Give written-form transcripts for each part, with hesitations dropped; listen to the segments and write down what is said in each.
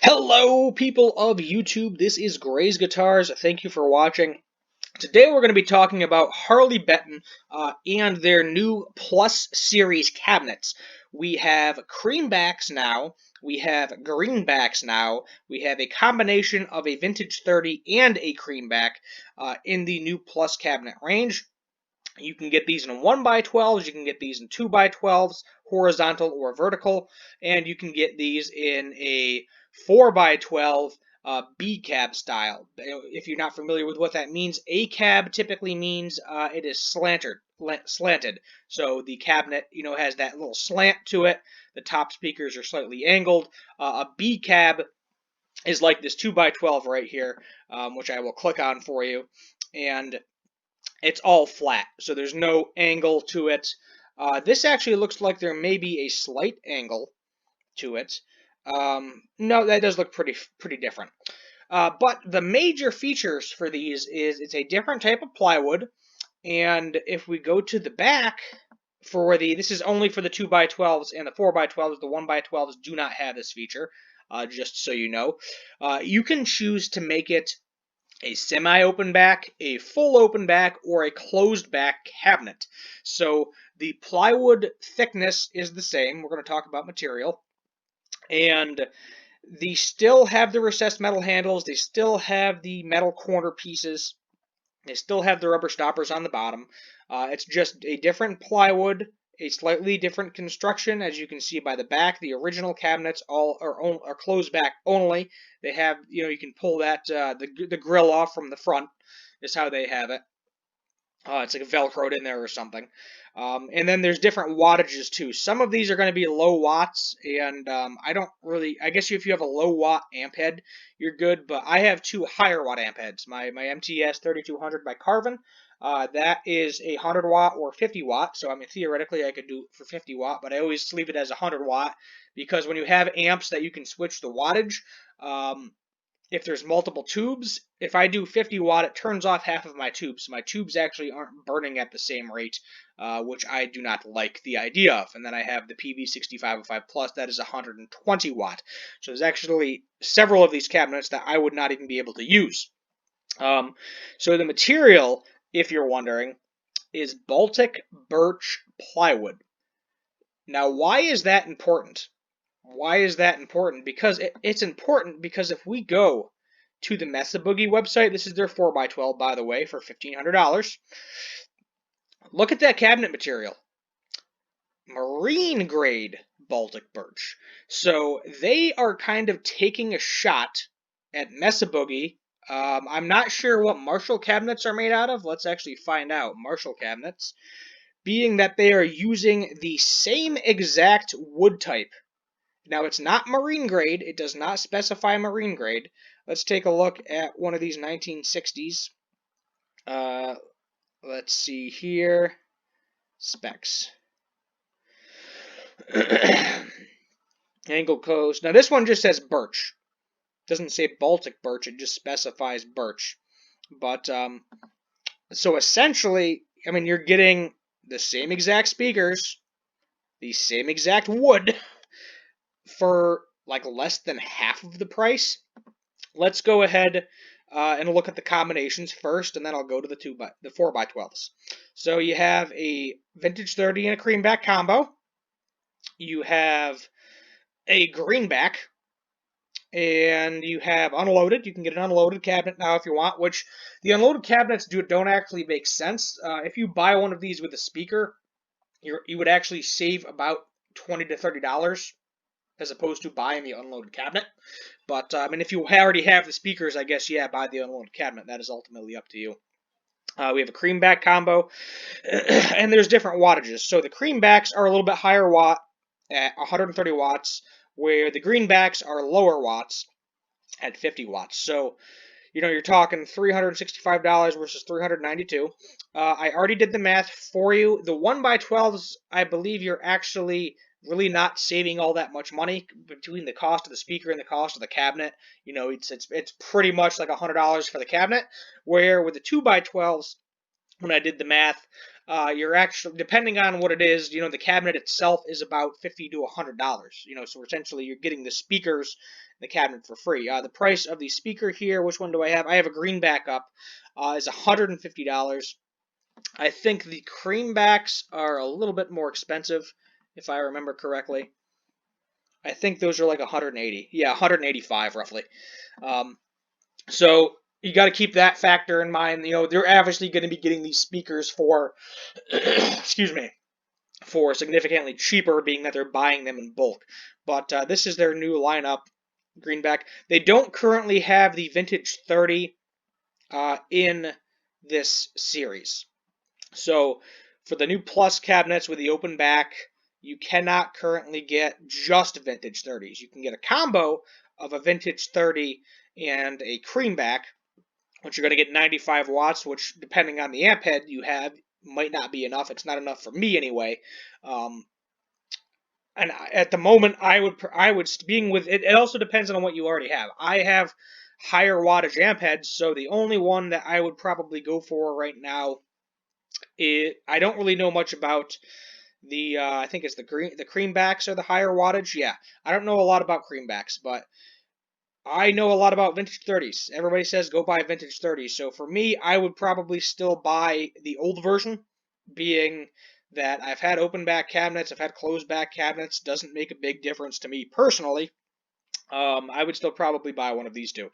Hello, people of YouTube. This is Gray's Guitars. Thank you for watching. Today we're going to be talking about Harley Benton and their new Plus Series cabinets. We have creambacks now. We have greenbacks now. We have a combination of a vintage 30 and a creamback in the new Plus cabinet range. You can get these in 1x12s, you can get these in 2x12s, horizontal or vertical, and you can get these in a 4x12 B cab style. If you're not familiar with what that means, A cab typically means it is slanted. So the cabinet, has that little slant to it. The top speakers are slightly angled. A B cab is like this 2x12 right here, which I will click on for you. And it's all flat, so there's no angle to it. This actually looks like there may be a slight angle to it. No, that does look pretty different. But the major features for these is it's a different type of plywood, and if we go to the back this is only for the 2x12s and the 4x12s. The 1x12s do not have this feature, just so you know. You can choose to make it a semi-open back, a full open back, or a closed back cabinet. So the plywood thickness is the same. We're going to talk about material. And they still have the recessed metal handles. They still have the metal corner pieces. They still have the rubber stoppers on the bottom. It's just a different plywood, a slightly different construction, as you can see by the back. The original cabinets all are closed back only. They have, you can pull that the grill off from the front is how they have it. It's like a Velcroed in there or something. And then there's different wattages too. Some of these are going to be low watts, and I guess if you have a low watt amp head, you're good, but I have two higher watt amp heads. My MTS 3200 by Carvin, that is a 100 watt or 50 watt, so I mean theoretically I could do it for 50 watt, but I always leave it as 100 watt because when you have amps that you can switch the wattage, if there's multiple tubes, if I do 50 watt, it turns off half of my tubes. So my tubes actually aren't burning at the same rate, which I do not like the idea of. And then I have the PV6505 Plus, that is 120 watt. So there's actually several of these cabinets that I would not even be able to use. So the material, if you're wondering, is Baltic birch plywood. Now, why is that important? Why is that important? Because it's important because if we go to the Mesa Boogie website, this is their 4x12, by the way, for $1,500. Look at that cabinet material. Marine grade Baltic birch. So they are kind of taking a shot at Mesa Boogie. I'm not sure what Marshall cabinets are made out of. Let's actually find out. Marshall cabinets. Being that they are using the same exact wood type. Now, it's not marine grade. It does not specify marine grade. Let's take a look at one of these 1960s. Let's see here. Specs. Angle coast. Now, this one just says birch. It doesn't say Baltic birch. It just specifies birch. But, so essentially, I mean, you're getting the same exact speakers, the same exact wood, for like less than half of the price. Let's go ahead and look at the combinations first, and then I'll go to the 4x12s. So you have a vintage 30 and a creamback combo. You have a greenback, and you have unloaded. You can get an unloaded cabinet now if you want, which the unloaded cabinets don't actually make sense. If you buy one of these with a speaker, you would actually save about $20 to $30 as opposed to buying the unloaded cabinet. But, I mean, if you already have the speakers, I guess, yeah, buy the unloaded cabinet. That is ultimately up to you. We have a creamback combo, and there's different wattages. So the creambacks are a little bit higher watt at 130 watts, where the greenbacks are lower watts at 50 watts. So, you're talking $365 versus $392. I already did the math for you. The 1x12s, I believe you're actually really not saving all that much money between the cost of the speaker and the cost of the cabinet. It's pretty much like $100 for the cabinet, where with the 2x12s, when I did the math. You're actually, depending on what it is, the cabinet itself is about $50 to $100. So essentially you're getting the speakers, the cabinet for free. The price of the speaker here, which one do I have? I have a greenback up, is $150. I think the creambacks are a little bit more expensive, if I remember correctly. I think those are like 180. Yeah, 185 roughly. Um, so you got to keep that factor in mind. They're obviously going to be getting these speakers for, excuse me, for significantly cheaper, being that they're buying them in bulk. But this is their new lineup, greenback. They don't currently have the vintage 30 in this series. So for the new Plus cabinets with the open back, you cannot currently get just vintage 30s. You can get a combo of a vintage 30 and a creamback, which you're going to get 95 watts, which depending on the amp head you have might not be enough. It's not enough for me anyway. And at the moment, I would being with it. It also depends on what you already have. I have higher wattage amp heads, so the only one that I would probably go for right now, I don't really know much about the I think it's the creambacks are the higher wattage. Yeah, I don't know a lot about creambacks, but I know a lot about vintage 30s. Everybody says go buy vintage 30s. So for me, I would probably still buy the old version, being that I've had open back cabinets, I've had closed back cabinets. Doesn't make a big difference to me personally. I would still probably buy one of these two.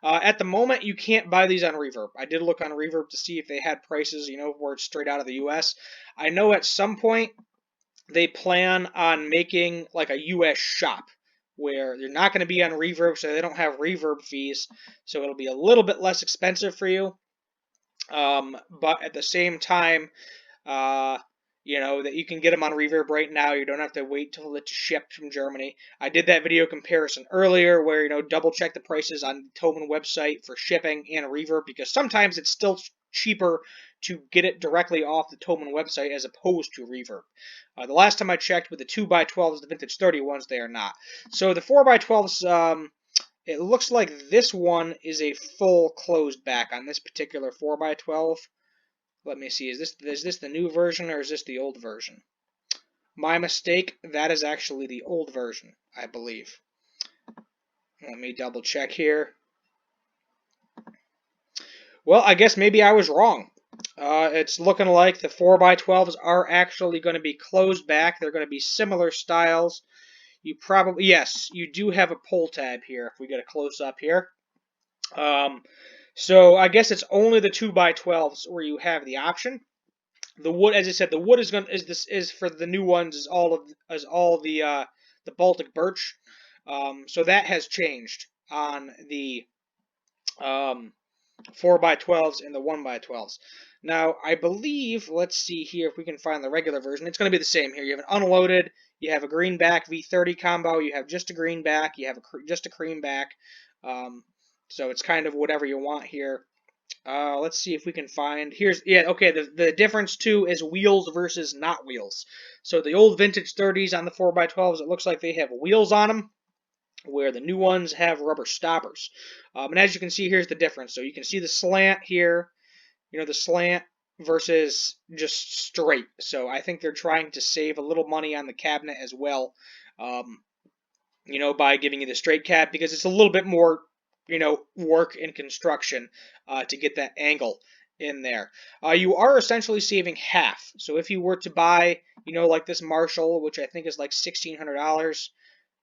At the moment, you can't buy these on Reverb. I did look on Reverb to see if they had prices, where it's straight out of the US. I know at some point they plan on making like a US shop where they're not going to be on Reverb, so they don't have Reverb fees. So it'll be a little bit less expensive for you. But at the same time, uh, that you can get them on Reverb right now. You don't have to wait till it's shipped from Germany. I did that video comparison earlier where, double check the prices on the Thomann website for shipping and Reverb, because sometimes it's still cheaper to get it directly off the Thomann website as opposed to Reverb. The last time I checked with the 2x12s, the vintage 30 ones, they are not. So the 4x12s, it looks like this one is a full closed back on this particular 4x12. Let me see, is this the new version or is this the old version? My mistake, that is actually the old version, I believe. Let me double check here. Well, I guess maybe I was wrong. It's looking like the 4x12s are actually going to be closed back. They're going to be similar styles. Yes, you do have a pull tab here if we get a close up here. So I guess it's only the 2x12s where you have the option. The wood, as I said, the wood is for the new ones is all the Baltic birch. So that has changed on the 4x12s and the 1x12s. Now I believe, let's see here if we can find the regular version. It's going to be the same here. You have an unloaded, you have a greenback V30 combo, you have just a greenback, you have just a creamback. So it's kind of whatever you want here. Let's see if we can find. Okay. The difference too is wheels versus not wheels. So the old vintage 30s on the 4x12s, it looks like they have wheels on them, where the new ones have rubber stoppers. And as you can see, here's the difference. So you can see the slant here. The slant versus just straight. So I think they're trying to save a little money on the cabinet as well. By giving you the straight cab, because it's a little bit more work and construction to get that angle in there. You are essentially saving half. So if you were to buy, like this Marshall, which I think is like $1,600,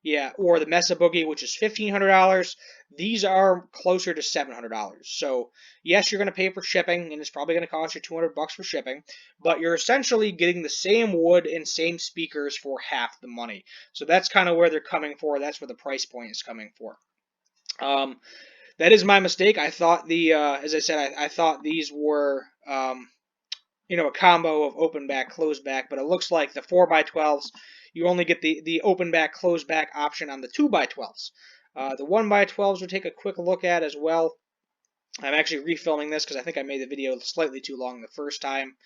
yeah, or the Mesa Boogie, which is $1,500, these are closer to $700. So yes, you're going to pay for shipping, and it's probably going to cost you $200 for shipping, but you're essentially getting the same wood and same speakers for half the money. So that's kind of where they're coming for. That's where the price point is coming for. That is my mistake. I thought as I said, I thought these were, a combo of open back, closed back, but it looks like the 4x12s, you only get the open back, closed back option on the 2x12s. The 1x12s we'll take a quick look at as well. I'm actually refilming this because I think I made the video slightly too long the first time.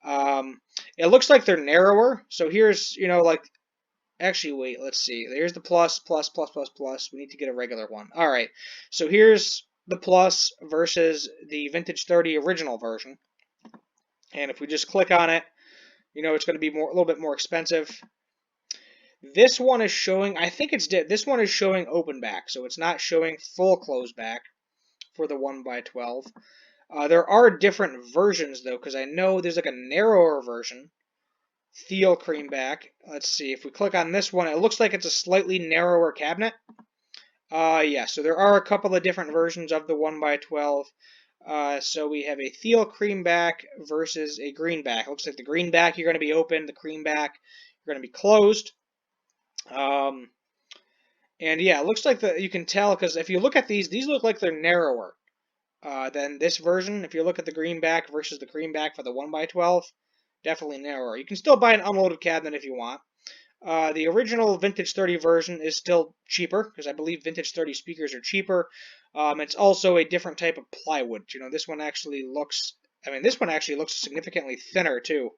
It looks like they're narrower. So here's, actually, wait, let's see. There's the plus, plus, plus, plus, plus. We need to get a regular one. All right. So here's the plus versus the vintage 30 original version. And if we just click on it, it's going to be a little bit more expensive. This one is showing, I think this one is showing open back, so it's not showing full close back for the 1x12. There are different versions though, because I know there's like a narrower version, Teal cream back. Let's see, if we click on this one, it looks like it's a slightly narrower cabinet. Yeah, so there are a couple of different versions of the 1x12. So we have a teal creamback versus a greenback. Looks like the greenback you're going to be open, the creamback you're going to be closed. And yeah, it looks like you can tell because if you look at these look like they're narrower than this version. If you look at the greenback versus the greenback for the 1x12, definitely narrower. You can still buy an unloaded cabinet if you want. The original Vintage 30 version is still cheaper because I believe Vintage 30 speakers are cheaper. It's also a different type of plywood. This one actually looks. This one actually looks significantly thinner too.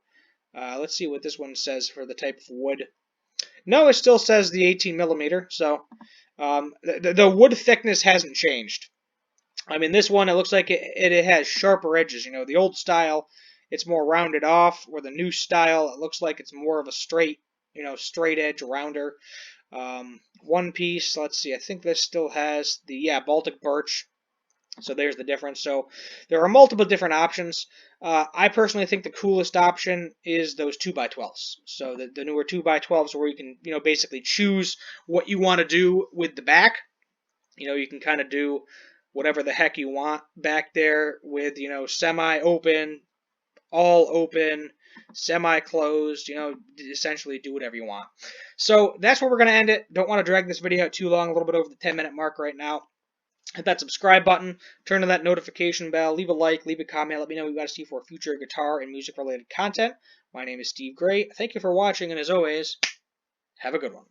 Let's see what this one says for the type of wood. No, it still says the 18 millimeter. So the wood thickness hasn't changed. This one, it looks like it has sharper edges. The old style, it's more rounded off, or the new style, it looks like it's more of a straight, straight edge, rounder. One piece, let's see, I think this still has the, Baltic birch. So there's the difference. So there are multiple different options. I personally think the coolest option is those 2x12s. So the newer 2x12s where you can, basically choose what you want to do with the back. You can kind of do whatever the heck you want back there with, semi-open, all open, semi-closed, essentially do whatever you want. So that's where we're going to end it. Don't want to drag this video out too long, a little bit over the 10-minute mark right now. Hit that subscribe button, turn on that notification bell, leave a like, leave a comment, let me know what you want to see for future guitar and music related content. My name is Steve Gray. Thank you for watching, and as always, have a good one.